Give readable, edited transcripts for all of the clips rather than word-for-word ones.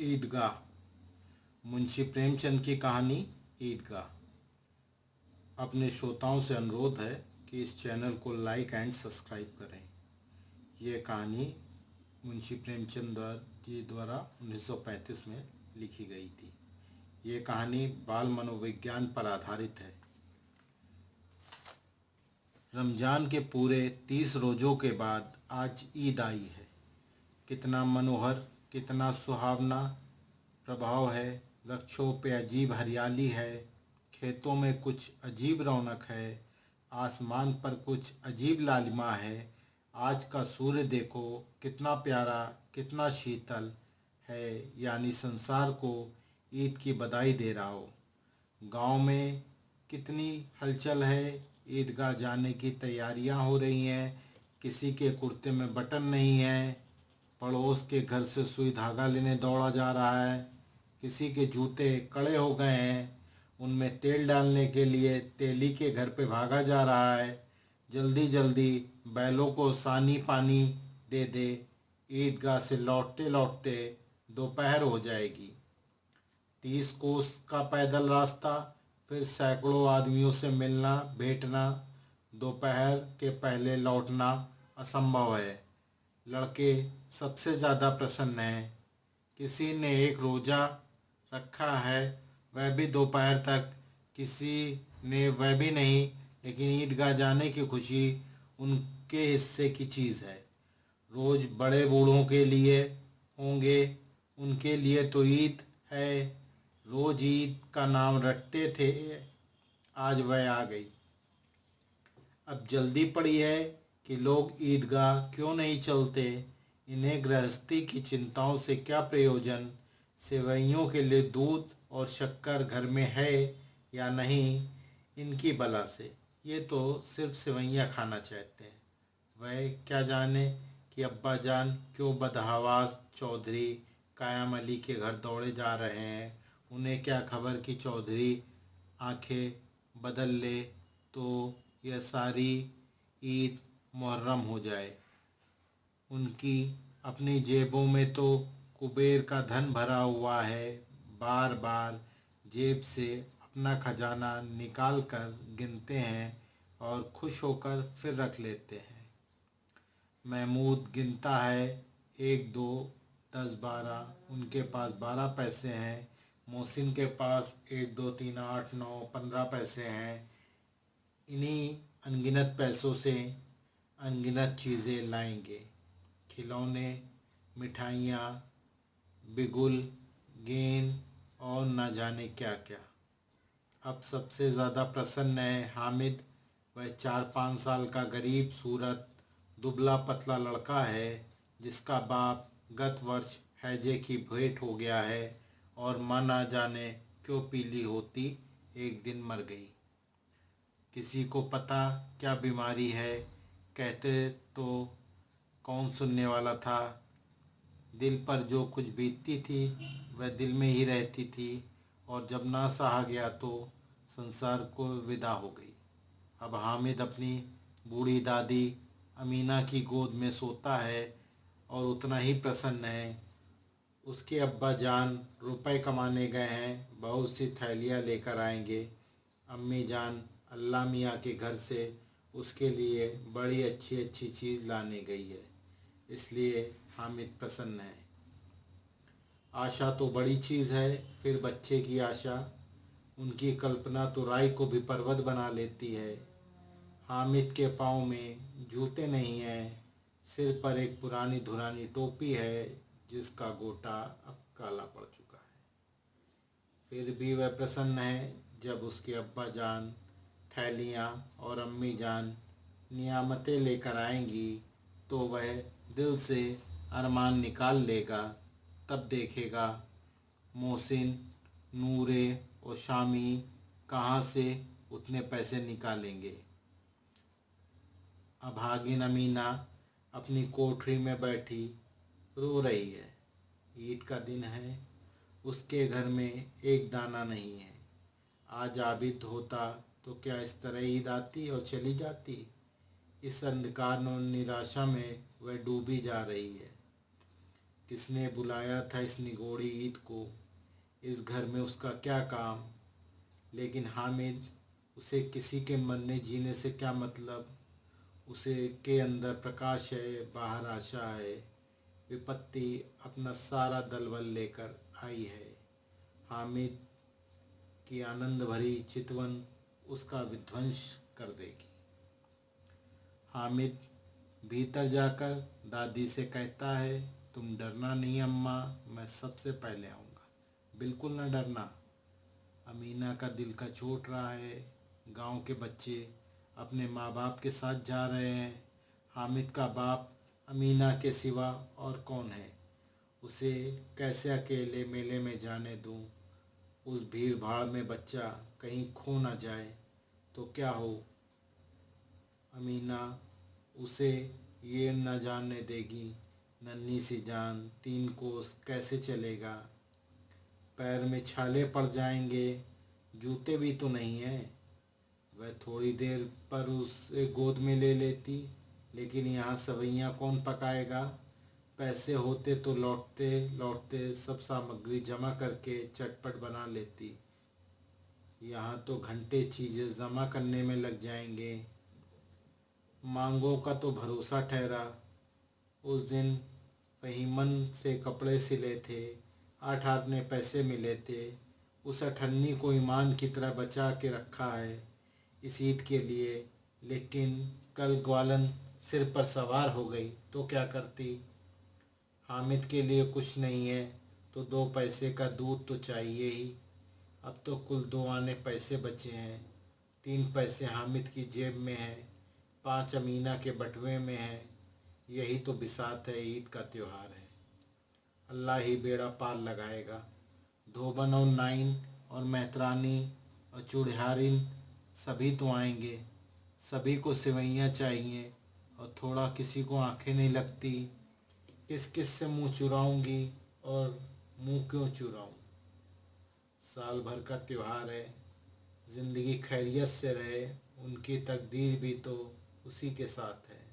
ईदगाह। मुंशी प्रेमचंद की कहानी ईदगाह। अपने श्रोताओं से अनुरोध है कि इस चैनल को लाइक एंड सब्सक्राइब करें। ये कहानी मुंशी प्रेमचंद जी द्वारा 1935 में लिखी गई थी। ये कहानी बाल मनोविज्ञान पर आधारित है। रमज़ान के पूरे 30 रोज़ों के बाद आज ईद आई है। कितना मनोहर, कितना सुहावना प्रभाव है। वृक्षों पे अजीब हरियाली है, खेतों में कुछ अजीब रौनक है, आसमान पर कुछ अजीब लालिमा है। आज का सूर्य देखो कितना प्यारा, कितना शीतल है, यानी संसार को ईद की बधाई दे रहा हो। गांव में कितनी हलचल है। ईदगाह जाने की तैयारियां हो रही हैं। किसी के कुर्ते में बटन नहीं है, पड़ोस के घर से सुई धागा लेने दौड़ा जा रहा है। किसी के जूते कड़े हो गए हैं, उनमें तेल डालने के लिए तेली के घर पे भागा जा रहा है। जल्दी जल्दी बैलों को सानी पानी दे दे, ईदगाह से लौटते लौटते दोपहर हो जाएगी। 30 कोस का पैदल रास्ता, फिर सैकड़ों आदमियों से मिलना भेंटना, दोपहर के पहले लौटना असंभव है। लड़के सबसे ज़्यादा प्रसन्न हैं। किसी ने एक रोज़ा रखा है, वह भी दोपहर तक, किसी ने वह भी नहीं, लेकिन ईदगाह जाने की खुशी उनके हिस्से की चीज़ है। रोज़ बड़े बूढ़ों के लिए होंगे, उनके लिए तो ईद है। रोज़ ईद का नाम रटते थे, आज वह आ गई। अब जल्दी पड़ी है कि लोग ईदगाह क्यों नहीं चलते। इन्हें गृहस्थी की चिंताओं से क्या प्रयोजन। सेवैयों के लिए दूध और शक्कर घर में है या नहीं, इनकी बला से। ये तो सिर्फ सेवैयाँ खाना चाहते हैं। वह क्या जाने कि अब्बा जान क्यों बदहवास चौधरी कायम अली के घर दौड़े जा रहे हैं। उन्हें क्या खबर कि चौधरी आंखें बदल ले तो यह सारी ईद मुहर्रम हो जाए। उनकी अपनी जेबों में तो कुबेर का धन भरा हुआ है। बार बार जेब से अपना खजाना निकाल कर गिनते हैं और खुश होकर फिर रख लेते हैं। महमूद गिनता है, 1 2 10 12, उनके पास 12 पैसे हैं। मोहसिन के पास 1 2 3 8 9 15 पैसे हैं। इन्हीं अनगिनत पैसों से अनगिनत चीज़ें लाएंगे। खिलौने, मिठाइयाँ, बिगुल, गेंद और न जाने क्या क्या। अब सबसे ज़्यादा प्रसन्न है हामिद। वह 4-5 साल का गरीब सूरत दुबला पतला लड़का है, जिसका बाप गत वर्ष हैजे की भेंट हो गया है और माँ ना जाने क्यों पीली होती एक दिन मर गई। किसी को पता क्या बीमारी है, कहते तो कौन सुनने वाला था। दिल पर जो कुछ बीतती थी वह दिल में ही रहती थी, और जब ना सहा गया तो संसार को विदा हो गई। अब हामिद अपनी बूढ़ी दादी अमीना की गोद में सोता है और उतना ही प्रसन्न है। उसके अब्बा जान रुपए कमाने गए हैं, बहुत सी थैलियाँ लेकर आएंगे। अम्मी जान अल्लाह मियाँ के घर से उसके लिए बड़ी अच्छी अच्छी चीज़ लाने गई है, इसलिए हामिद प्रसन्न है। आशा तो बड़ी चीज़ है, फिर बच्चे की आशा। उनकी कल्पना तो राई को भी पर्वत बना लेती है। हामिद के पाँव में जूते नहीं हैं, सिर पर एक पुरानी धुरानी टोपी है जिसका गोटा अब काला पड़ चुका है। फिर भी वह प्रसन्न है। जब उसके अब्बा जान थैलियाँ और अम्मी जान नियामतें लेकर आएंगी तो वह दिल से अरमान निकाल लेगा। तब देखेगा मोहसिन, नूरे और शामी कहाँ से उतने पैसे निकालेंगे। अभागिन अमीना अपनी कोठरी में बैठी रो रही है। ईद का दिन है, उसके घर में एक दाना नहीं है। आज आबिद होता तो क्या इस तरह ईद आती और चली जाती। इस अंधकार और निराशा में वह डूबी जा रही है। किसने बुलाया था इस निगोड़ी ईद को, इस घर में उसका क्या काम। लेकिन हामिद, उसे किसी के मरने जीने से क्या मतलब। उसे के अंदर प्रकाश है, बाहर आशा है। विपत्ति अपना सारा दलबल लेकर आई है। हामिद की आनंद भरी चितवन उसका विध्वंस कर देगी। हामिद भीतर जाकर दादी से कहता है, तुम डरना नहीं अम्मा, मैं सबसे पहले आऊँगा। बिल्कुल न डरना। अमीना का दिल का चोट रहा है। गांव के बच्चे अपने माँ बाप के साथ जा रहे हैं। हामिद का बाप अमीना के सिवा और कौन है। उसे कैसे अकेले मेले में जाने दूं। उस भीड़ भाड़ में बच्चा कहीं खो ना जाए तो क्या हो। अमीना उसे ये न जानने देगी। नन्ही सी जान 3 कोस कैसे चलेगा। पैर में छाले पड़ जाएंगे। जूते भी तो नहीं है। वह थोड़ी देर पर उसे गोद में ले लेती, लेकिन यहाँ सवैयाँ कौन पकाएगा। पैसे होते तो लौटते लौटते सब सामग्री जमा करके चटपट बना लेती। यहाँ तो घंटे चीज़ें जमा करने में लग जाएंगे। मांगों का तो भरोसा ठहरा। उस दिन फहीमन से कपड़े सिले थे। 8 आने पैसे मिले थे। उस अठन्नी को ईमान की तरह बचा के रखा है इस ईद के लिए। लेकिन कल ग्वालन सिर पर सवार हो गई तो क्या करती। हामिद के लिए कुछ नहीं है तो 2 पैसे का दूध तो चाहिए ही। अब तो कुल 2 आने पैसे बचे हैं। 3 पैसे हामिद की जेब में हैं, 5 अमीना के बटुए में हैं। यही तो बिसात है, ईद का त्योहार है। अल्लाह ही बेड़ा पार लगाएगा। धोबन और नाइन और मेहतरानी और चूड़ियारिन सभी तो आएंगे। सभी को सिवैयाँ चाहिए और थोड़ा किसी को आंखें नहीं लगती। किस किस से मुंह चुराऊंगी और मुंह क्यों चुराऊं। साल भर का त्योहार है। ज़िंदगी खैरियत से रहे, उनकी तकदीर भी तो उसी के साथ है।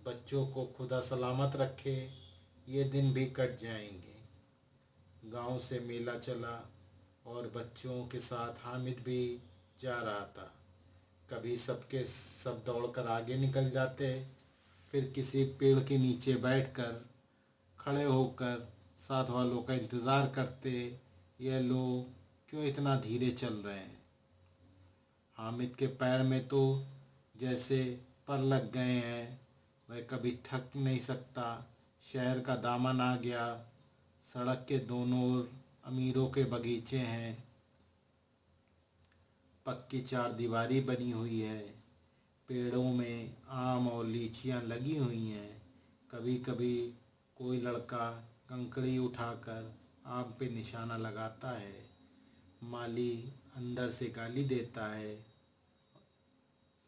बच्चों को खुदा सलामत रखे, ये दिन भी कट जाएंगे। गांव से मेला चला और बच्चों के साथ हामिद भी जा रहा था। कभी सबके सब दौड़कर आगे निकल जाते, फिर किसी पेड़ के नीचे बैठकर खड़े होकर साथ वालों का इंतज़ार करते। ये लोग क्यों इतना धीरे चल रहे हैं। हामिद के पैर में तो जैसे पर लग गए हैं। वह कभी थक नहीं सकता। शहर का दामन आ गया। सड़क के दोनों ओर अमीरों के बगीचे हैं। पक्की 4 दीवारी बनी हुई है। पेड़ों में आम और लीचियां लगी हुई हैं। कभी कभी कोई लड़का कंकड़ी उठाकर आम पे निशाना लगाता है। माली अंदर से गाली देता है।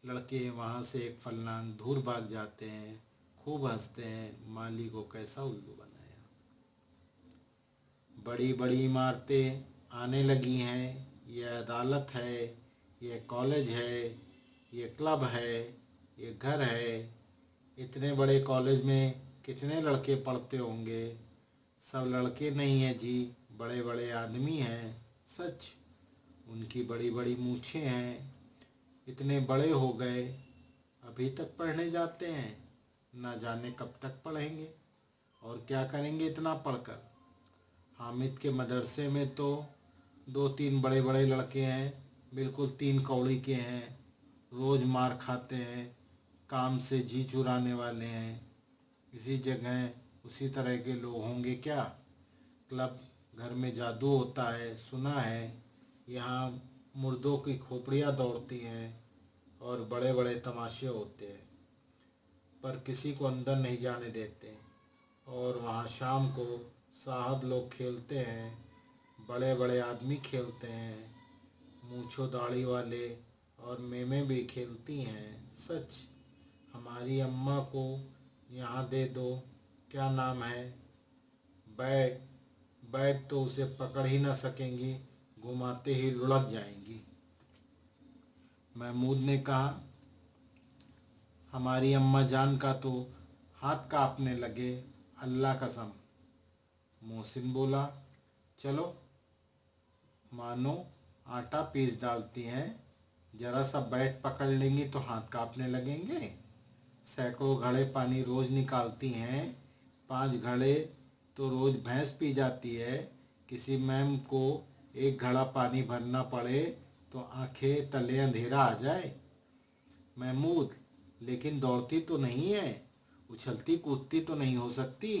लड़के वहाँ से एक फलनांग दूर भाग जाते हैं। खूब हंसते हैं, माली को कैसा उल्लू बनाया। बड़ी बड़ी इमारतें आने लगी हैं। यह अदालत है, यह कॉलेज है, ये क्लब है, ये घर है। इतने बड़े कॉलेज में कितने लड़के पढ़ते होंगे। सब लड़के नहीं हैं जी, बड़े बड़े आदमी हैं। सच, उनकी बड़ी बड़ी मूछें हैं। इतने बड़े हो गए, अभी तक पढ़ने जाते हैं। ना जाने कब तक पढ़ेंगे और क्या करेंगे इतना पढ़कर। हामिद के मदरसे में तो 2-3 बड़े बड़े लड़के हैं, बिल्कुल 3 कौड़ी के हैं। रोज़ मार खाते हैं, काम से जी चुराने वाले हैं। इसी जगह उसी तरह के लोग होंगे क्या। क्लब घर में जादू होता है, सुना है। यहाँ मुर्दों की खोपड़ियाँ दौड़ती हैं और बड़े बड़े तमाशे होते हैं, पर किसी को अंदर नहीं जाने देते। और वहाँ शाम को साहब लोग खेलते हैं, बड़े बड़े आदमी खेलते हैं। मूछो दाढ़ी वाले और मेमें भी खेलती हैं। सच, हमारी अम्मा को यहाँ दे दो। क्या नाम है, बैट। बैट तो उसे पकड़ ही ना सकेंगी, घुमाते ही लुढ़क जाएंगी। महमूद ने कहा, हमारी अम्मा जान का तो हाथ कांपने लगे। अल्लाह कसम। मोहसिन बोला, चलो मानो आटा पीस डालती हैं, जरा सा बैठ पकड़ लेंगी तो हाथ कांपने लगेंगे। सैकड़ों घड़े पानी रोज निकालती हैं, 5 घड़े तो रोज भैंस पी जाती है। किसी मैम को एक घड़ा पानी भरना पड़े तो आंखें तले अंधेरा आ जाए। महमूद, लेकिन दौड़ती तो नहीं है, उछलती कूदती तो नहीं हो सकती।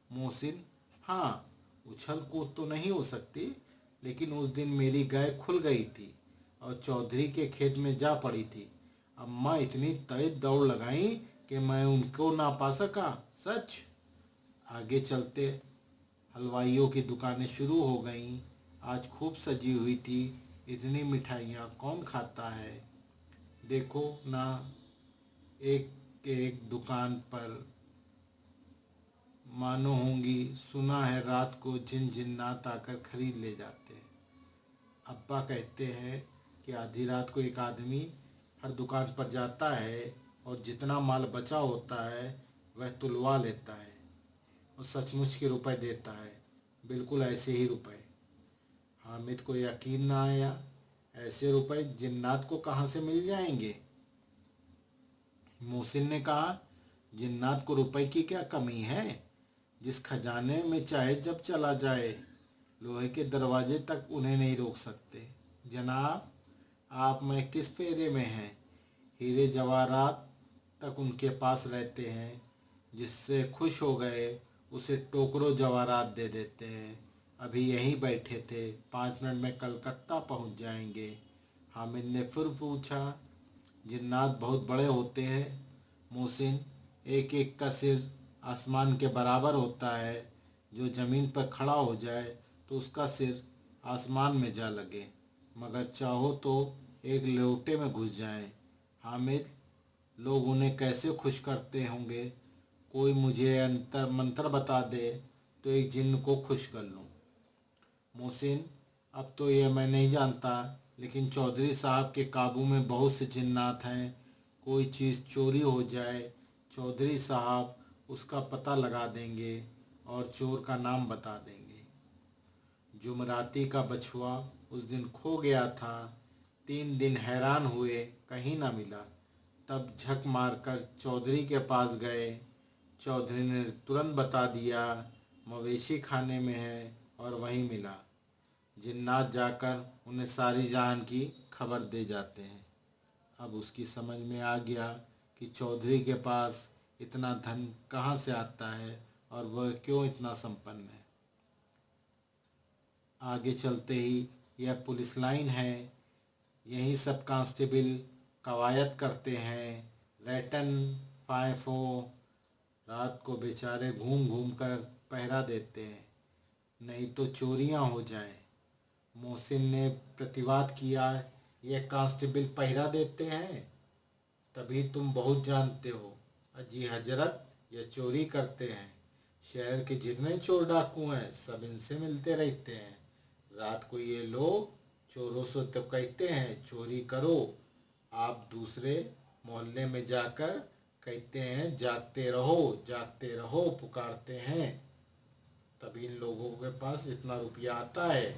मोहसिन, हाँ, उछल कूद तो नहीं हो सकती, लेकिन उस दिन मेरी गाय खुल गई थी और चौधरी के खेत में जा पड़ी थी। अम्मा इतनी तेज दौड़ लगाई कि मैं उनको ना पा सका। सच। आगे चलते हलवाइयों की दुकानें शुरू हो गईं। आज खूब सजी हुई थी। इतनी मिठाइयाँ कौन खाता है। देखो ना, एक एक दुकान पर मानो होंगी। सुना है रात को जिन जिन्नात आकर खरीद ले जाते हैं। अब्बा कहते हैं कि आधी रात को एक आदमी हर दुकान पर जाता है और जितना माल बचा होता है वह तुलवा लेता है और सचमुच के रुपए देता है, बिल्कुल ऐसे ही रुपए। हामिद को यकीन न आया। ऐसे रुपए जिन्नात को कहाँ से मिल जाएंगे। मोहसिन ने कहा, जिन्नात को रुपए की क्या कमी है, जिस खजाने में चाहे जब चला जाए, लोहे के दरवाजे तक उन्हें नहीं रोक सकते। जनाब, आप में किस फेरे में हैं। हीरे जवाहरात तक उनके पास रहते हैं। जिससे खुश हो गए उसे टोकरों जवाहरात दे देते हैं। अभी यहीं बैठे थे, 5 मिनट में कलकत्ता पहुंच जाएंगे। हामिद ने फिर पूछा, जिन्नात बहुत बड़े होते हैं। मोहसिन, एक एक का सिर आसमान के बराबर होता है। जो ज़मीन पर खड़ा हो जाए तो उसका सिर आसमान में जा लगे, मगर चाहो तो एक लोटे में घुस जाए। हामिद, लोग उन्हें कैसे खुश करते होंगे। कोई मुझे अंतर मंत्र बता दे तो एक जिन्न को खुश कर लूँ। मोहसिन, अब तो यह मैं नहीं जानता, लेकिन चौधरी साहब के काबू में बहुत से जिन्नात हैं। कोई चीज़ चोरी हो जाए, चौधरी साहब उसका पता लगा देंगे और चोर का नाम बता देंगे। जुमराती का बछुआ उस दिन खो गया था। 3 दिन हैरान हुए, कहीं ना मिला। तब झक मारकर चौधरी के पास गए। चौधरी ने तुरंत बता दिया, मवेशी खाने में है और वहीं मिला। जिन्नात जाकर उन्हें सारी जान की खबर दे जाते हैं। अब उसकी समझ में आ गया कि चौधरी के पास इतना धन कहाँ से आता है और वह क्यों इतना संपन्न है। आगे चलते ही यह पुलिस लाइन है। यहीं सब कांस्टेबल कवायद करते हैं। रैटन फाइफो रात को बेचारे घूम घूम कर पहरा देते हैं, नहीं तो चोरियां हो जाएं। मोहसिन ने प्रतिवाद किया, यह कांस्टेबल पहरा देते हैं तभी तुम बहुत जानते हो। अजी हजरत, यह चोरी करते हैं। शहर के जितने चोर डाकू हैं सब इनसे मिलते रहते हैं। रात को ये लोग चोरों से तो कहते हैं चोरी करो, आप दूसरे मोहल्ले में जाकर कहते हैं जागते रहो पुकारते हैं। तभी इन लोगों के पास इतना रुपया आता है।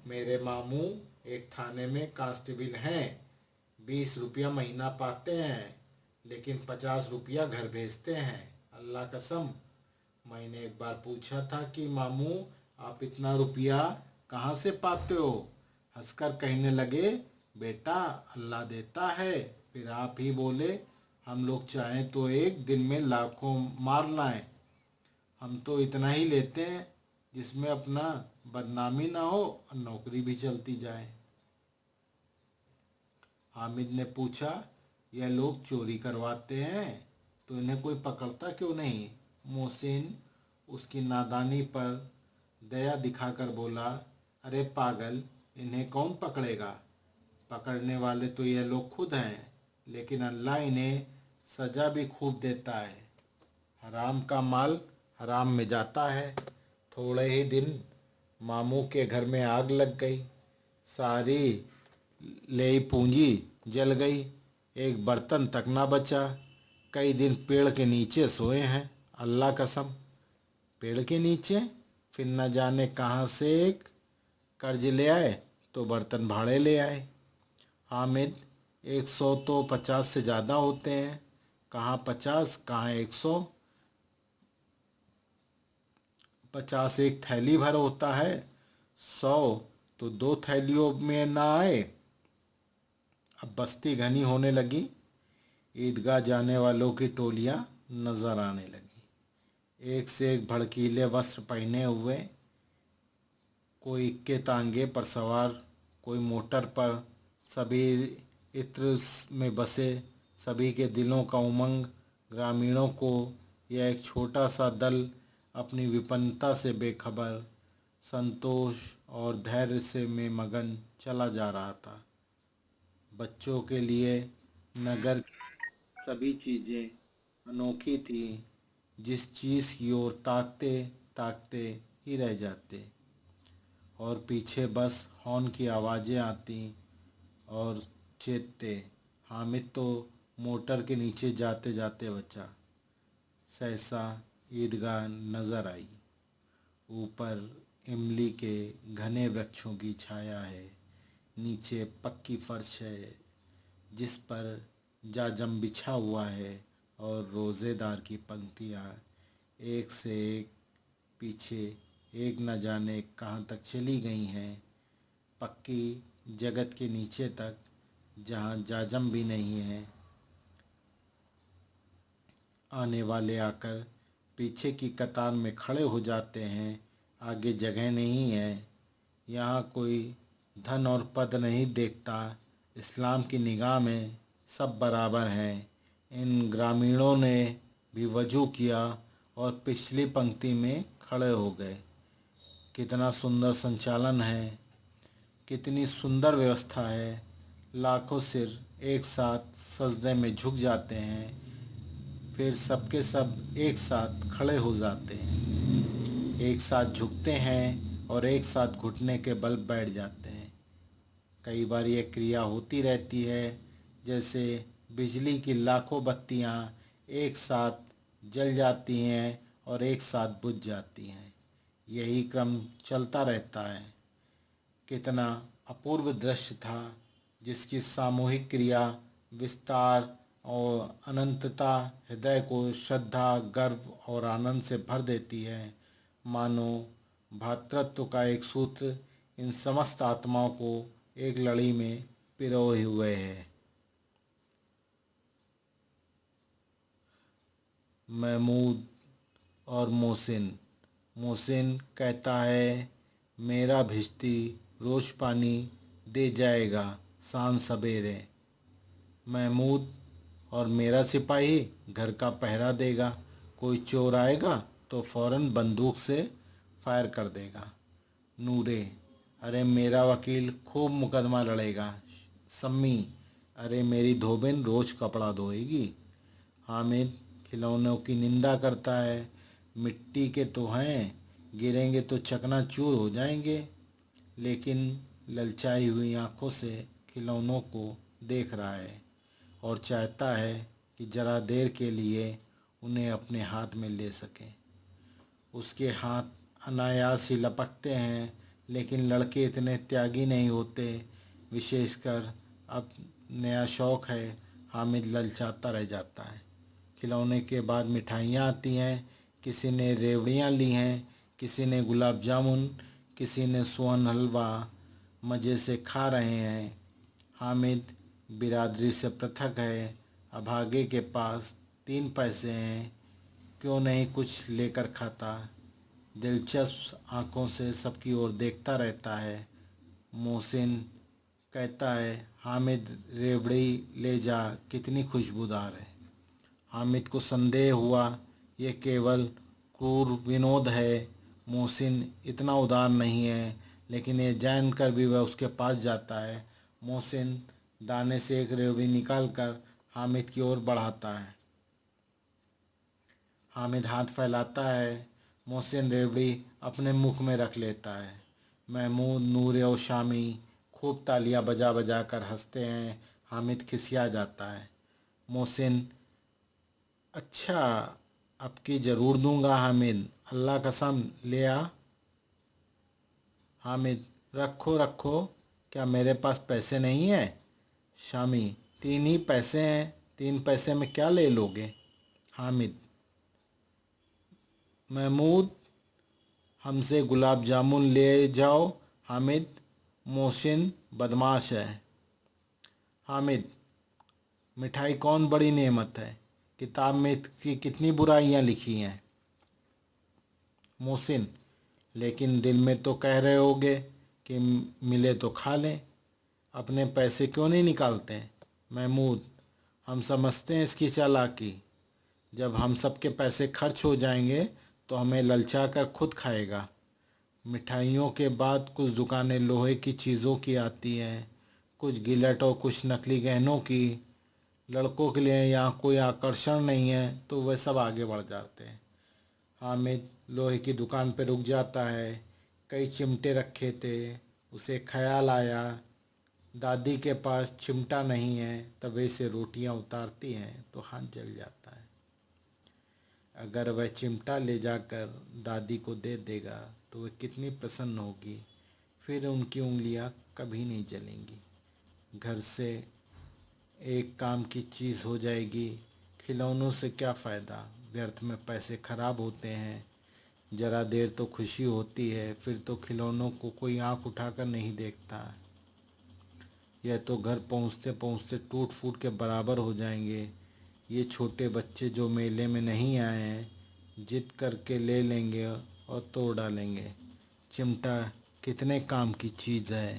मेरे मामू एक थाने में कांस्टेबल हैं, 20 रुपया महीना पाते हैं, लेकिन 50 रुपया घर भेजते हैं। अल्लाह कसम। मैंने एक बार पूछा था कि मामू, आप इतना रुपया कहाँ से पाते हो। हंसकर कहने लगे, बेटा अल्लाह देता है। फिर आप ही बोले, हम लोग चाहें तो एक दिन में लाखों मार लाएं। हम तो इतना ही लेते हैं जिसमें अपना बदनामी ना हो और नौकरी भी चलती जाए। हामिद ने पूछा, यह लोग चोरी करवाते हैं तो इन्हें कोई पकड़ता क्यों नहीं। मोहसिन उसकी नादानी पर दया दिखाकर बोला, अरे पागल, इन्हें कौन पकड़ेगा। पकड़ने वाले तो ये लोग खुद हैं, लेकिन अल्लाह इन्हें सज़ा भी खूब देता है। हराम का माल हराम में जाता है। थोड़े ही दिन मामू के घर में आग लग गई। सारी ले पूंजी जल गई, एक बर्तन तक ना बचा। कई दिन पेड़ के नीचे सोए हैं। अल्लाह कसम, पेड़ के नीचे? फिर न जाने कहाँ से एक कर्ज ले आए तो बर्तन भाड़े ले आए। हामिद, 100 तो 50 से ज़्यादा होते हैं। कहाँ 50, कहाँ 100। 50 एक थैली भर होता है, 100 तो 2 थैलियों में ना आए। अब बस्ती घनी होने लगी। ईदगाह जाने वालों की टोलियां नजर आने लगी, एक से एक भड़कीले वस्त्र पहने हुए। कोई इक्के तांगे पर सवार, कोई मोटर पर। सभी इत्र में बसे, सभी के दिलों का उमंग। ग्रामीणों को यह एक छोटा सा दल अपनी विपन्नता से बेखबर, संतोष और धैर्य से में मगन चला जा रहा था। बच्चों के लिए नगर की सभी चीज़ें अनोखी थी, जिस चीज़ की ओर ताकते ताकते ही रह जाते। और पीछे बस हॉर्न की आवाज़ें आती और चेतते। हामिद तो मोटर के नीचे जाते जाते बचा। सहसा ईदगाह नज़र आई। ऊपर इमली के घने वृक्षों की छाया है, नीचे पक्की फर्श है जिस पर जाजम बिछा हुआ है, और रोज़ेदार की पंक्तियाँ एक से एक पीछे एक न जाने कहाँ तक चली गई हैं, पक्की जगत के नीचे तक, जहाँ जाजम भी नहीं है। आने वाले आकर पीछे की कतार में खड़े हो जाते हैं। आगे जगह नहीं है। यहाँ कोई धन और पद नहीं देखता। इस्लाम की निगाह में सब बराबर हैं। इन ग्रामीणों ने भी वजू किया और पिछली पंक्ति में खड़े हो गए। कितना सुंदर संचालन है, कितनी सुंदर व्यवस्था है। लाखों सिर एक साथ सजदे में झुक जाते हैं, फिर सबके सब एक साथ खड़े हो जाते हैं, एक साथ झुकते हैं और एक साथ घुटने के बल बैठ जाते हैं। कई बार ये क्रिया होती रहती है, जैसे बिजली की लाखों बत्तियां एक साथ जल जाती हैं और एक साथ बुझ जाती हैं। यही क्रम चलता रहता है। कितना अपूर्व दृश्य था, जिसकी सामूहिक क्रिया, विस्तार और अनंतता हृदय को श्रद्धा, गर्व और आनंद से भर देती है। मानो भ्रातृत्व का एक सूत्र इन समस्त आत्माओं को एक लड़ी में पिरोए हुए है। महमूद और मोहसिन। मोहसिन कहता है, मेरा भिश्ती रोज पानी दे जाएगा शान सवेरे। महमूद, और मेरा सिपाही घर का पहरा देगा। कोई चोर आएगा तो फौरन बंदूक से फायर कर देगा। नूरे, अरे मेरा वकील खूब मुकदमा लड़ेगा। सम्मी, अरे मेरी धोबिन रोज कपड़ा धोएगी। हामिद खिलौनों की निंदा करता है, मिट्टी के तो हैं, गिरेंगे तो चकनाचूर हो जाएंगे। लेकिन ललचाई हुई आंखों से खिलौनों को देख रहा है और चाहता है कि जरा देर के लिए उन्हें अपने हाथ में ले सके। उसके हाथ अनायास ही लपकते हैं, लेकिन लड़के इतने त्यागी नहीं होते। विशेषकर अब नया शौक है। हामिद ललचाता रह जाता है। खिलौने के बाद मिठाइयाँ आती हैं। किसी ने रेवड़ियाँ ली हैं, किसी ने गुलाब जामुन, किसी ने सोहन हलवा। मज़े से खा रहे हैं। हामिद बिरादरी से पृथक है। अभागे के पास 3 पैसे हैं, क्यों नहीं कुछ लेकर खाता। दिलचस्प आंखों से सबकी ओर देखता रहता है। मोहसिन कहता है, हामिद रेवड़ी ले जा, कितनी खुशबूदार है। हामिद को संदेह हुआ, यह केवल क्रूर विनोद है। मोहसिन इतना उदार नहीं है, लेकिन यह जानकर भी वह उसके पास जाता है। मोहसिन दाने से एक रेवड़ी निकालकर हामिद की ओर बढ़ाता है। हामिद हाथ फैलाता है। मोहसिन रेवड़ी अपने मुख में रख लेता है। महमूद, नूरे और शामी खूब तालियां बजा बजा कर हंसते हैं। हामिद खिसिया जाता है। मोहसिन, अच्छा अब की ज़रूर दूंगा हामिद, अल्लाह कसम ले आ। हामिद, रखो रखो, क्या मेरे पास पैसे नहीं है? शामी, 3 ही पैसे हैं, 3 पैसे में क्या ले लोगे? हामिद, महमूद, हमसे गुलाब जामुन ले जाओ। हामिद, मोहसिन बदमाश है। हामिद, मिठाई कौन बड़ी नेमत है, किताब में इसकी कितनी बुराइयां लिखी हैं। मोहसिन, लेकिन दिल में तो कह रहे होगे कि मिले तो खा लें, अपने पैसे क्यों नहीं निकालते? महमूद, हम समझते हैं इसकी चालाकी, जब हम सबके पैसे खर्च हो जाएंगे तो हमें ललचा कर खुद खाएगा। मिठाइयों के बाद कुछ दुकानें लोहे की चीज़ों की आती हैं, कुछ गिलट और कुछ नकली गहनों की। लड़कों के लिए यहाँ कोई आकर्षण नहीं है तो वे सब आगे बढ़ जाते हैं। हामिद लोहे की दुकान पर रुक जाता है। कई चिमटे रखे थे। उसे ख्याल आया, दादी के पास चिमटा नहीं है, तवे से रोटियां उतारती हैं तो हाथ जल जाता है। अगर वह चिमटा ले जाकर दादी को दे देगा तो वह कितनी प्रसन्न होगी, फिर उनकी उंगलियां कभी नहीं जलेंगी। घर से एक काम की चीज़ हो जाएगी। खिलौनों से क्या फ़ायदा, व्यर्थ में पैसे खराब होते हैं। ज़रा देर तो खुशी होती है, फिर तो खिलौनों को कोई आंख उठाकर नहीं देखता। यह तो घर पहुंचते पहुंचते टूट फूट के बराबर हो जाएंगे। ये छोटे बच्चे जो मेले में नहीं आए हैं, जिद करके ले लेंगे और तोड़ डालेंगे। चिमटा कितने काम की चीज़ है।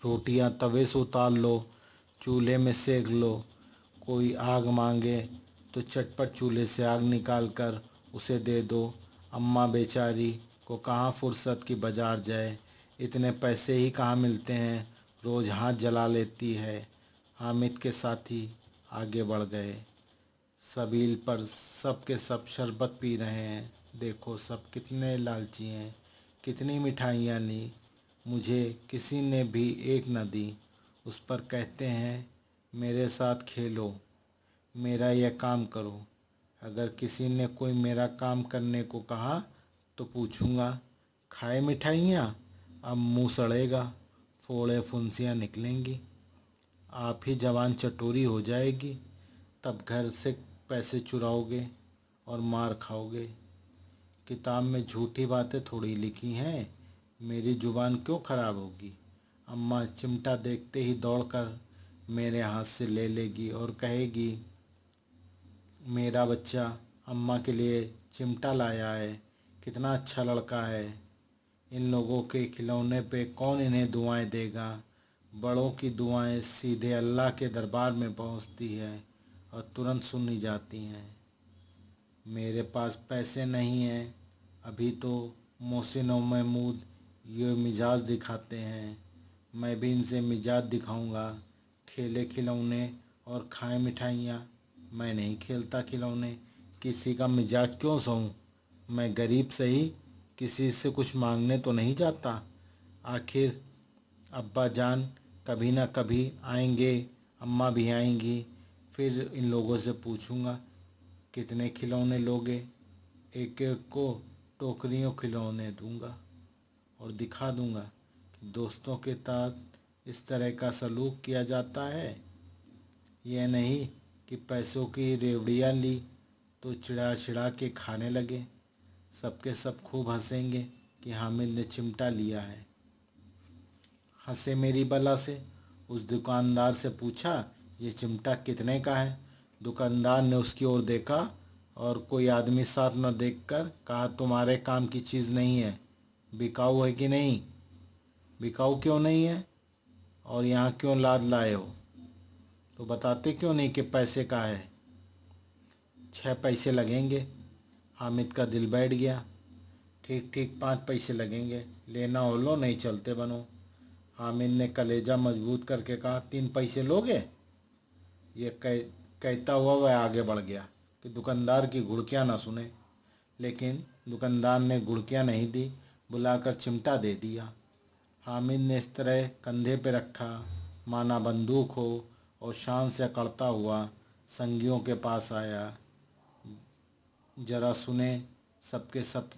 रोटियां तवे से उतार लो, चूल्हे में सेक लो। कोई आग मांगे तो चटपट चूल्हे से आग निकाल कर उसे दे दो। अम्मा बेचारी को कहाँ फुर्सत की बाजार जाए, इतने पैसे ही कहाँ मिलते हैं, रोज़ हाथ जला लेती है। हामिद के साथी आगे बढ़ गए। सबील पर सब के सब शरबत पी रहे हैं। देखो सब कितने लालची हैं, कितनी मिठाइयाँ ली, मुझे किसी ने भी एक न दी। उस पर कहते हैं मेरे साथ खेलो, मेरा यह काम करो। अगर किसी ने कोई मेरा काम करने को कहा तो पूछूंगा, खाए मिठाइयाँ? अब मुंह सड़ेगा, फोड़े फुंसियाँ निकलेंगी, आप ही जवान चटोरी हो जाएगी। तब घर से पैसे चुराओगे और मार खाओगे। किताब में झूठी बातें थोड़ी लिखी हैं, मेरी जुबान क्यों खराब होगी। अम्मा चिमटा देखते ही दौड़कर मेरे हाथ से ले लेगी और कहेगी, मेरा बच्चा अम्मा के लिए चिमटा लाया है, कितना अच्छा लड़का है। इन लोगों के खिलौने पे कौन इन्हें दुआएं देगा। बड़ों की दुआएं सीधे अल्लाह के दरबार में पहुंचती है और तुरंत सुनी जाती हैं। मेरे पास पैसे नहीं हैं, अभी तो मोहसिन और महमूद ये मिजाज दिखाते हैं, मैं भी इनसे मिजाज दिखाऊंगा। खेले खिलौने और खाए मिठाइयाँ, मैं नहीं खेलता खिलौने, किसी का मिजाज क्यों सहूँ। मैं गरीब सही, किसी से कुछ मांगने तो नहीं जाता। आखिर अब्बा जान कभी ना कभी आएंगे, अम्मा भी आएंगी, फिर इन लोगों से पूछूंगा कितने खिलौने लोगे। एक एक को टोकरियों खिलौने दूंगा और दिखा दूंगा कि दोस्तों के साथ इस तरह का सलूक किया जाता है। यह नहीं कि पैसों की रेवड़ियाँ ली तो चिढ़ा चिढ़ा के खाने लगे। सबके सब खूब हंसेंगे कि हामिद ने चिमटा लिया है। हंसे मेरी बला से। उस दुकानदार से पूछा, ये चिमटा कितने का है? दुकानदार ने उसकी ओर देखा और कोई आदमी साथ न देखकर कहा, तुम्हारे काम की चीज़ नहीं है, बिकाऊ है कि नहीं? बिकाऊ क्यों नहीं है और यहाँ क्यों लाद लाए हो? तो बताते क्यों नहीं कि पैसे का है? 6 पैसे लगेंगे। हामिद का दिल बैठ गया। ठीक ठीक 5 पैसे लगेंगे, लेना हो लो, नहीं चलते बनो। हामिद ने कलेजा मजबूत करके कहा, 3 पैसे लोगे? ये कहता हुआ वह आगे बढ़ गया कि दुकानदार की घुड़कियाँ ना सुने। लेकिन दुकानदार ने घुड़कियाँ नहीं दी, बुलाकर चिमटा दे दिया। हामिद ने इस तरह कंधे पे रखा माना बंदूक हो और शान से अकड़ता हुआ संगियों के पास आया। जरा सुने सबके सब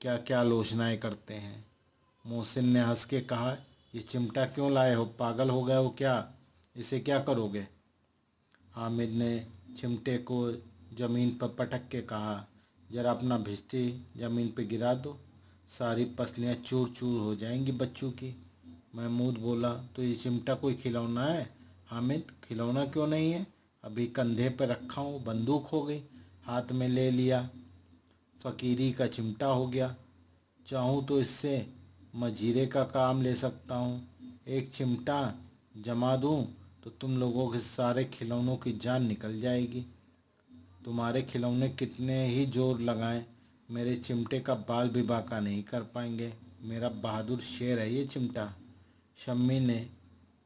क्या क्या आलोचनाएं करते हैं। मोहसिन ने हंस के कहा, ये चिमटा क्यों लाए हो, पागल हो गए हो क्या, इसे क्या करोगे। हामिद ने चिमटे को ज़मीन पर पटक के कहा, जरा अपना भिश्ती ज़मीन पर गिरा दो, सारी पसलियाँ चूर चूर हो जाएंगी बच्चों की। महमूद बोला, तो ये चिमटा कोई खिलौना है। हामिद, खिलौना क्यों नहीं है, अभी कंधे पर रखा हूँ, बंदूक हो गई, हाथ में ले लिया, फ़कीरी का चिमटा हो गया। चाहूँ तो इससे मजीरे का काम ले सकता हूँ। एक चिमटा जमा दूँ तो तुम लोगों के सारे खिलौनों की जान निकल जाएगी। तुम्हारे खिलौने कितने ही जोर लगाएं, मेरे चिमटे का बाल भी बांका नहीं कर पाएंगे। मेरा बहादुर शेर है ये चिमटा। शम्मी ने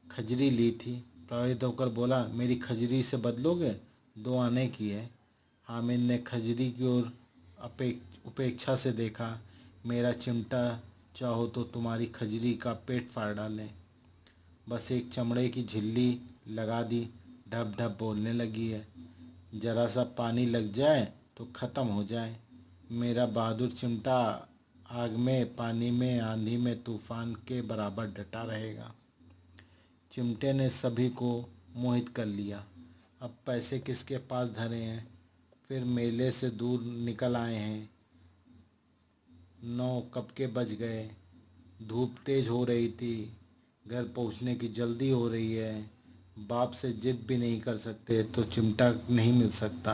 खजरी ली थी, प्रभावित होकर बोला, मेरी खजरी से बदलोगे, 2 आने की है। हामिद ने खजरी की ओर उपेक्षा से देखा, मेरा चिमटा चाहो तो तुम्हारी खजरी का पेट फाड़ डालें। बस एक चमड़े की झिल्ली लगा दी, ढप ढप बोलने लगी है, जरा सा पानी लग जाए तो ख़त्म हो जाए। मेरा बहादुर चिमटा आग में, पानी में, आंधी में, तूफान के बराबर डटा रहेगा। चिमटे ने सभी को मोहित कर लिया। अब पैसे किसके पास धरे हैं, फिर मेले से दूर निकल आए हैं। 9 कब के बज गए, धूप तेज हो रही थी, घर पहुंचने की जल्दी हो रही है। बाप से जिद भी नहीं कर सकते तो चिमटा नहीं मिल सकता।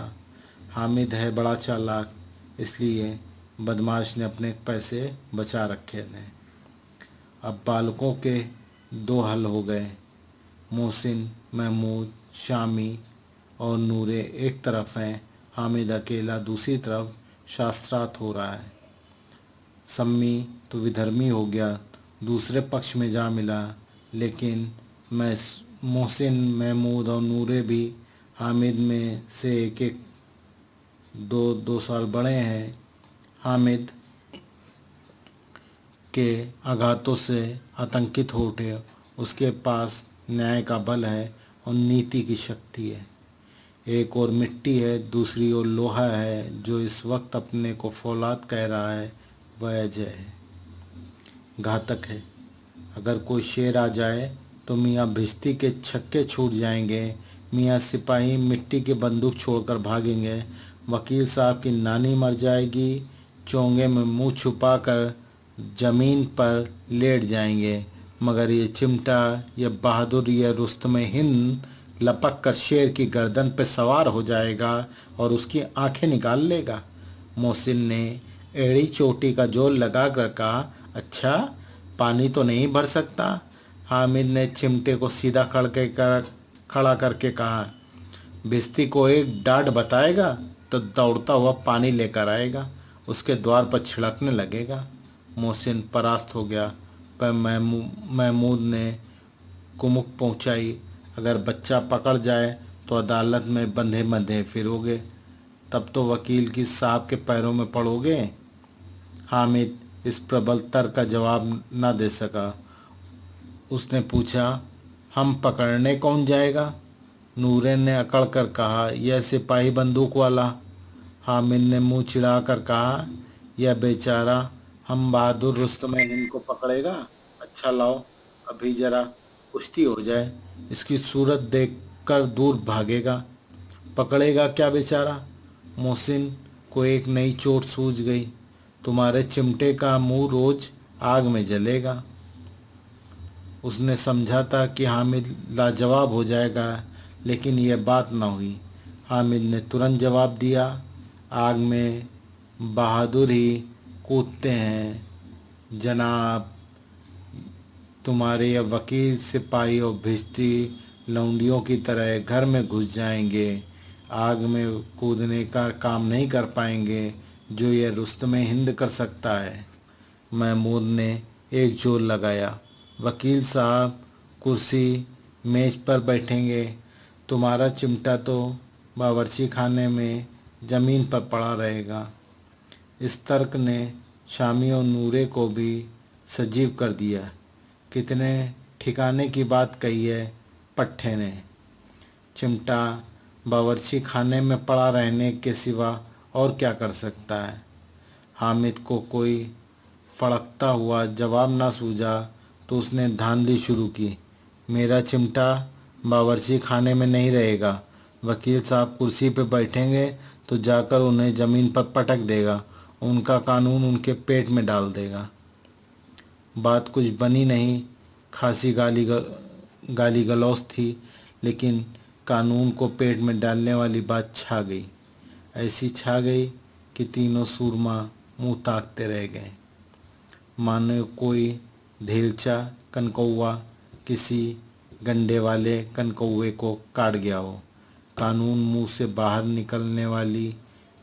हामिद है बड़ा चालाक, इसलिए बदमाश ने अपने पैसे बचा रखे थे। अब बालकों के 2 हल हो गए, मोहसिन, महमूद, शामी और नूरे एक तरफ हैं, हामिद अकेला दूसरी तरफ शास्त्रार्थ हो रहा है। सम्मी तो विधर्मी हो गया, दूसरे पक्ष में जा मिला, लेकिन मैं मोहसिन, महमूद और नूरे भी हामिद में से एक एक 2 साल बड़े हैं। हामिद के आघातों से आतंकित हो उठे, उसके पास न्याय का बल है और नीति की शक्ति है। एक और मिट्टी है, दूसरी ओर लोहा है, जो इस वक्त अपने को फौलाद कह रहा है, वह अजय है, घातक है। अगर कोई शेर आ जाए तो मियाँ भिश्ती के छक्के छूट जाएंगे, मियाँ सिपाही मिट्टी की बंदूक छोड़कर भागेंगे, वकील साहब की नानी मर जाएगी, चोंगे में मुंह छुपाकर जमीन पर लेट जाएंगे, मगर ये चिमटा, ये बहादुर, ये रुस्तमे हिंद लपक कर शेर की गर्दन पर सवार हो जाएगा और उसकी आंखें निकाल लेगा। मोहसिन ने एड़ी चोटी का जोर लगा कर कहा, अच्छा, पानी तो नहीं भर सकता। हामिद ने चिमटे को सीधा खड़ा करके कहा, भिश्ती को एक डांट बताएगा तो दौड़ता हुआ पानी लेकर आएगा, उसके द्वार पर छिड़कने लगेगा। मोहसिन परास्त हो गया, पर महमूद ने कुमुक पहुंचाई, अगर बच्चा पकड़ जाए तो अदालत में बंधे बंधे फिरोगे, तब तो वकील की साहब के पैरों में पड़ोगे। हामिद इस प्रबल तर्क का जवाब न दे सका। उसने पूछा, हम पकड़ने कौन जाएगा। नूरे ने अकड़ कर कहा, यह सिपाही बंदूक वाला। हामिद ने मुंह चिढ़ा कर कहा, यह बेचारा हम बहादुर रुस्तम हिंद को पकड़ेगा। अच्छा लाओ, अभी जरा कुश्ती हो जाए, इसकी सूरत देखकर दूर भागेगा। पकड़ेगा क्या बेचारा। मोहसिन को एक नई चोट सूझ गई, तुम्हारे चिमटे का मुंह रोज आग में जलेगा। उसने समझा था कि हामिद लाजवाब हो जाएगा, लेकिन यह बात न हुई। हामिद ने तुरंत जवाब दिया, आग में बहादुर ही कूदते हैं जनाब, तुम्हारे यह वकील, सिपाही और भिश्ती लौंडियों की तरह घर में घुस जाएंगे, आग में कूदने का काम नहीं कर पाएंगे जो यह रुस्तमे हिंद कर सकता है। महमूद ने एक जोर लगाया, वकील साहब कुर्सी मेज पर बैठेंगे, तुम्हारा चिमटा तो बावर्ची खाने में ज़मीन पर पड़ा रहेगा। इस तर्क ने शामी और नूरे को भी सजीव कर दिया। कितने ठिकाने की बात कही है पट्टे ने। चिमटा बावर्ची खाने में पड़ा रहने के सिवा और क्या कर सकता है। हामिद को कोई फड़कता हुआ जवाब ना सूझा तो उसने धांधली शुरू की। मेरा चिमटा बावर्ची खाने में नहीं रहेगा। वकील साहब कुर्सी पर बैठेंगे तो जाकर उन्हें ज़मीन पर पटक देगा। उनका कानून उनके पेट में डाल देगा। बात कुछ बनी नहीं। खासी गाली गलौज थी, लेकिन कानून को पेट में डालने वाली बात छा गई। ऐसी छा गई कि तीनों सूरमा मुंह ताकते रह गए, मानो कोई ढेलचा कनकौआ किसी गंडे वाले कनकौए को काट गया हो। कानून मुंह से बाहर निकलने वाली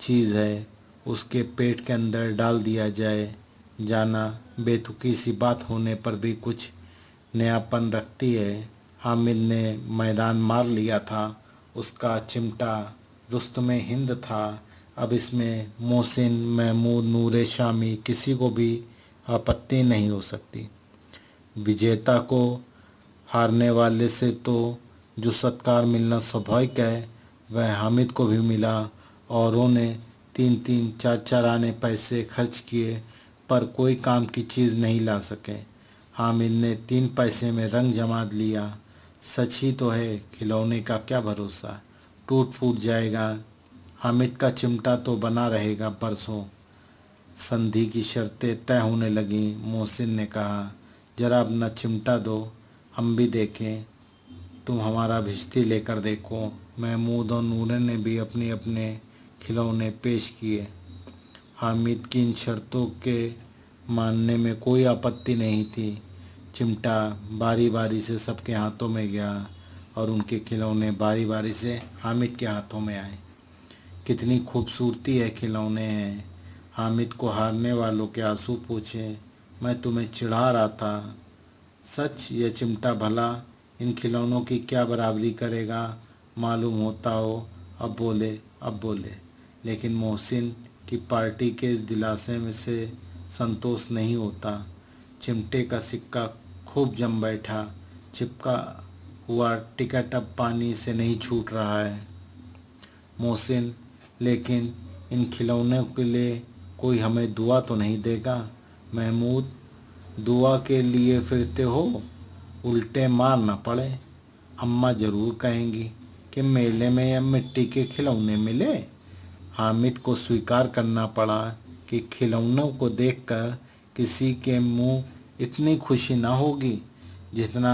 चीज़ है, उसके पेट के अंदर डाल दिया जाए जाना बेतुकी सी बात होने पर भी कुछ नयापन रखती है। हामिद ने मैदान मार लिया था। उसका चिमटा रुस्तमे हिंद था। अब इसमें मोहसिन, महमूद, नूरे शामी किसी को भी आपत्ति नहीं हो सकती। विजेता को हारने वाले से तो जो सत्कार मिलना स्वाभाविक है, वह हामिद को भी मिला। औरों ने 3-3, 4-4 आने पैसे खर्च किए पर कोई काम की चीज़ नहीं ला सके। हामिद ने 3 पैसे में रंग जमा लिया। सच ही तो है, खिलौने का क्या भरोसा, टूट फूट जाएगा। हामिद का चिमटा तो बना रहेगा बरसों। संधि की शर्तें तय होने लगीं। मोहसिन ने कहा, जरा अपना चिमटा दो, हम भी देखें। तुम हमारा भिश्ती लेकर देखो। महमूद और नूरे ने भी अपने अपने खिलौने पेश किए। हामिद की इन शर्तों के मानने में कोई आपत्ति नहीं थी। चिमटा बारी बारी से सबके हाथों में गया और उनके खिलौने बारी बारी से हामिद के हाथों में आए। कितनी खूबसूरती है खिलौने हैं। हामिद को हारने वालों के आंसू पूछे। मैं तुम्हें चिढ़ा रहा था। सच ये चिमटा भला इन खिलौनों की क्या बराबरी करेगा, मालूम होता हो। अब बोले। लेकिन मोहसिन की पार्टी के इस दिलासे में से संतोष नहीं होता। चिमटे का सिक्का खूब जम बैठा। चिपका हुआ टिकट अब पानी से नहीं छूट रहा है। मोहसिन, लेकिन इन खिलौनों के लिए कोई हमें दुआ तो नहीं देगा। महमूद, दुआ के लिए फिरते हो, उल्टे मार न पड़े। अम्मा ज़रूर कहेंगी कि मेले में या मिट्टी के खिलौने मिले। हामिद को स्वीकार करना पड़ा कि खिलौनों को देखकर किसी के मुंह इतनी खुशी ना होगी जितना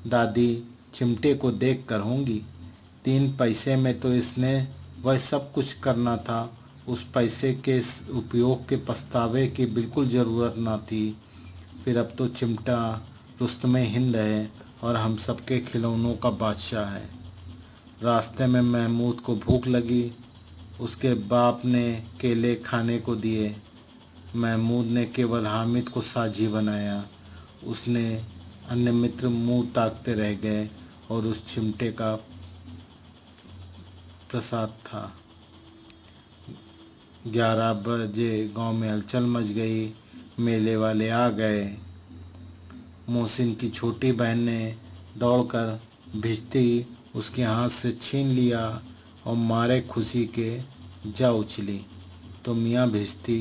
दादी चिमटे को देखकर होंगी। 3 पैसे में तो इसने वह सब कुछ करना था। उस पैसे के उपयोग के पछतावे की बिल्कुल ज़रूरत ना थी। फिर अब तो चिमटा रुस्तमे हिंद है और हम सबके खिलौनों का बादशाह है। रास्ते में महमूद को भूख लगी। उसके बाप ने केले खाने को दिए। महमूद ने केवल हामिद को साझी बनाया। उसने अन्य मित्र मुंह ताकते रह गए और उस चिमटे का प्रसाद था। 11 बजे गांव में हलचल मच गई। मेले वाले आ गए। मोहसिन की छोटी बहन ने दौड़कर भिश्ती उसके हाथ से छीन लिया और मारे खुशी के जा उछली तो मियाँ भिश्ती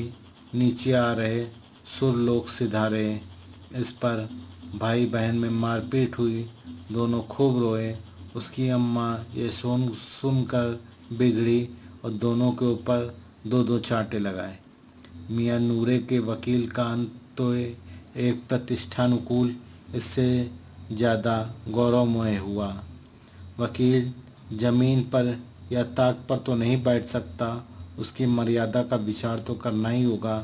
नीचे आ रहे सुरलोक सिधारे। इस पर भाई बहन में मारपीट हुई। दोनों खूब रोए। उसकी अम्मा ये सुनकर बिगड़ी और दोनों के ऊपर 2-2 चांटे लगाए। मियाँ नूरे के वकील का अंत तो एक प्रतिष्ठानुकूल इससे ज़्यादा गौरवमय हुआ। वकील जमीन पर या ताक पर तो नहीं बैठ सकता, उसकी मर्यादा का विचार तो करना ही होगा।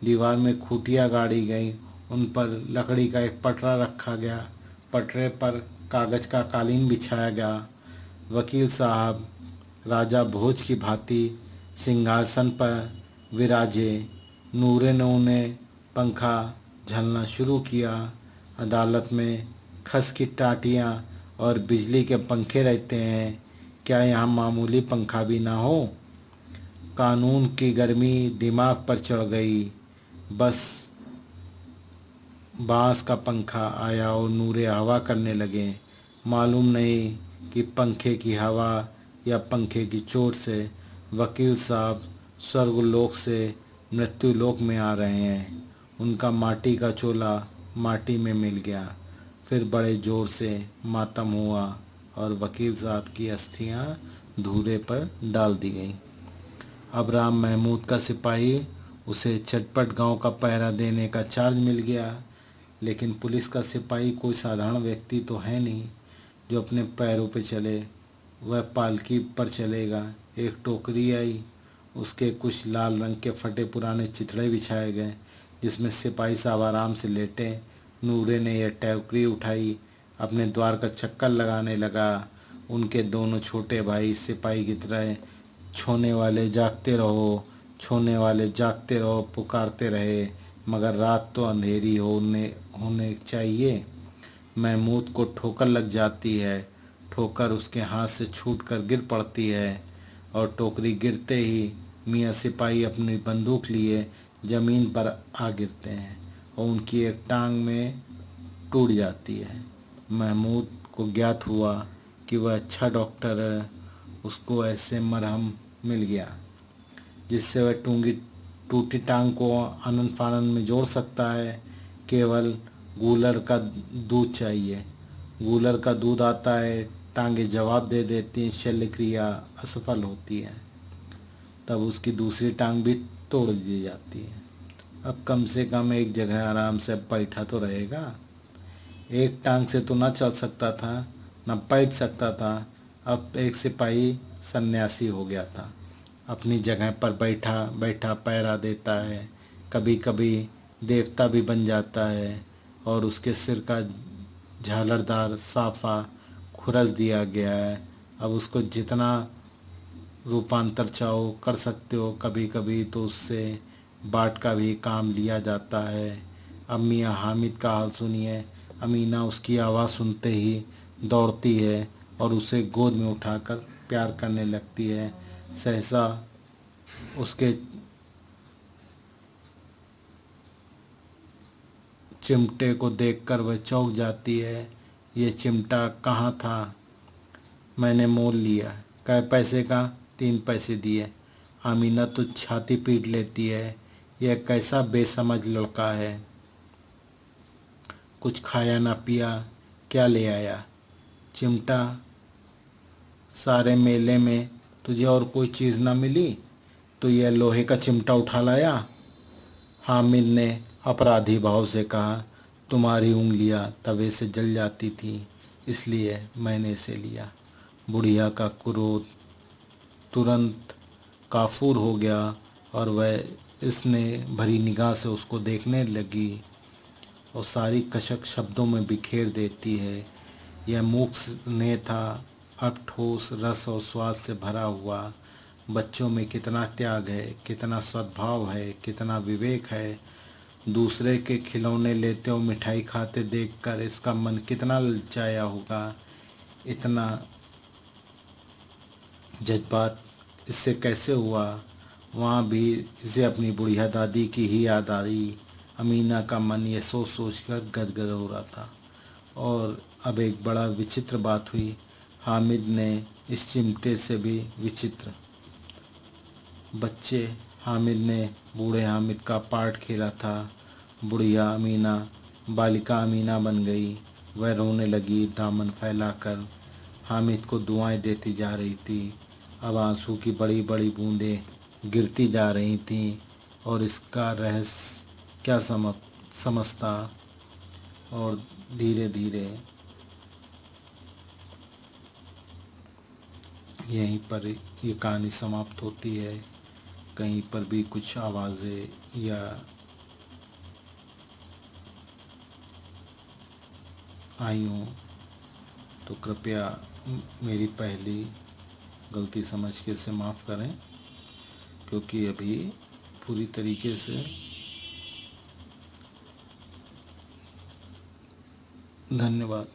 दीवार में खूंटियाँ गाड़ी गई, उन पर लकड़ी का एक पटरा रखा गया। पटरे पर कागज़ का कालीन बिछाया गया। वकील साहब राजा भोज की भांति सिंहासन पर विराजे। नूरे ने उन्हें पंखा झलना शुरू किया। अदालत में खस की टाटियाँ और बिजली के पंखे रहते हैं, क्या यहाँ मामूली पंखा भी ना हो। कानून की गर्मी दिमाग पर चढ़ गई। बस बांस का पंखा आया और नूरे हवा करने लगे। मालूम नहीं कि पंखे की हवा या पंखे की चोट से वकील साहब स्वर्गलोक से मृत्युलोक में आ रहे हैं। उनका माटी का चोला माटी में मिल गया। फिर बड़े जोर से मातम हुआ और वकील साहब की अस्थियां धूरे पर डाल दी गईं। अब राम महमूद का सिपाही, उसे चटपट गांव का पहरा देने का चार्ज मिल गया। लेकिन पुलिस का सिपाही कोई साधारण व्यक्ति तो है नहीं जो अपने पैरों पे चले। वह पालकी पर चलेगा। एक टोकरी आई, उसके कुछ लाल रंग के फटे पुराने चिथड़े बिछाए गए जिसमें सिपाही साहब आराम से लेटे। नूरे ने यह टोकरी उठाई, अपने द्वार का चक्कर लगाने लगा। उनके दोनों छोटे भाई सिपाही की तरह छोने वाले जागते रहो, छोने वाले जागते रहो पुकारते रहे, मगर रात तो अंधेरी होने चाहिए। महमूद को ठोकर लग जाती है। ठोकर उसके हाथ से छूटकर गिर पड़ती है और टोकरी गिरते ही मियाँ सिपाही अपनी बंदूक लिए जमीन पर आ गिरते हैं और उनकी एक टांग में टूट जाती है। महमूद को ज्ञात हुआ कि वह अच्छा डॉक्टर है। उसको ऐसे मरहम मिल गया जिससे वह टूटी टांग को आनन फानन में जोड़ सकता है। केवल गूलर का दूध चाहिए। गूलर का दूध आता है, टांगे जवाब दे देती हैं, शल्य क्रिया असफल होती है। तब उसकी दूसरी टांग भी तोड़ दी जाती है। अब कम से कम एक जगह आराम से बैठा तो रहेगा। एक टांग से तो ना चल सकता था, न बैठ सकता था। अब एक सिपाही सन्यासी हो गया था। अपनी जगह पर बैठा बैठा पहरा देता है। कभी कभी देवता भी बन जाता है और उसके सिर का झालरदार साफा खुरस दिया गया है। अब उसको जितना रूपांतर चाहो कर सकते हो। कभी कभी तो उससे बाट का भी काम लिया जाता है। अब मियाँ हामिद का हाल सुनिए। अमीना उसकी आवाज़ सुनते ही दौड़ती है और उसे गोद में उठाकर प्यार करने लगती है। सहसा उसके चिमटे को देखकर वह चौंक जाती है। ये चिमटा कहाँ था? मैंने मोल लिया। कै पैसे का? 3 पैसे दिए। आमीना तो छाती पीट लेती है। यह कैसा बेसमझ लड़का है, कुछ खाया ना पिया, क्या ले आया? चिमटा? सारे मेले में तुझे और कोई चीज़ ना मिली तो यह लोहे का चिमटा उठा लाया? हामिद ने अपराधी भाव से कहा, तुम्हारी उंगलियां तवे से जल जाती थी इसलिए मैंने इसे लिया। बुढ़िया का क्रोध तुरंत काफूर हो गया और वह इसने भरी निगाह से उसको देखने लगी और सारी कशक शब्दों में बिखेर देती है। यह मूक स्नेह था, अब ठोस रस और स्वाद से भरा हुआ। बच्चों में कितना त्याग है, कितना सद्भाव है, कितना विवेक है। दूसरे के खिलौने लेते और मिठाई खाते देखकर इसका मन कितना ललचाया होगा। इतना जज्बात इससे कैसे हुआ? वहाँ भी इसे अपनी बुढ़िया दादी की ही याद आई। अमीना का मन ये सोच सोच कर गदगद हो रहा था। और अब एक बड़ा विचित्र बात हुई। हामिद ने इस चिमटे से भी विचित्र बच्चे। हामिद ने बूढ़े हामिद का पार्ट खेला था। बुढ़िया अमीना बालिका अमीना बन गई। वह रोने लगी दामन फैलाकर। हामिद को दुआएं देती जा रही थी। अब आंसू की बड़ी बड़ी बूंदें गिरती जा रही थीं और इसका रहस्य क्या समझता। और धीरे धीरे यहीं पर ये कहानी समाप्त होती है। कहीं पर भी कुछ आवाज़ें या आई हों तो कृपया मेरी पहली गलती समझ के इसे माफ़ करें, क्योंकि अभी पूरी तरीके से धन्यवाद।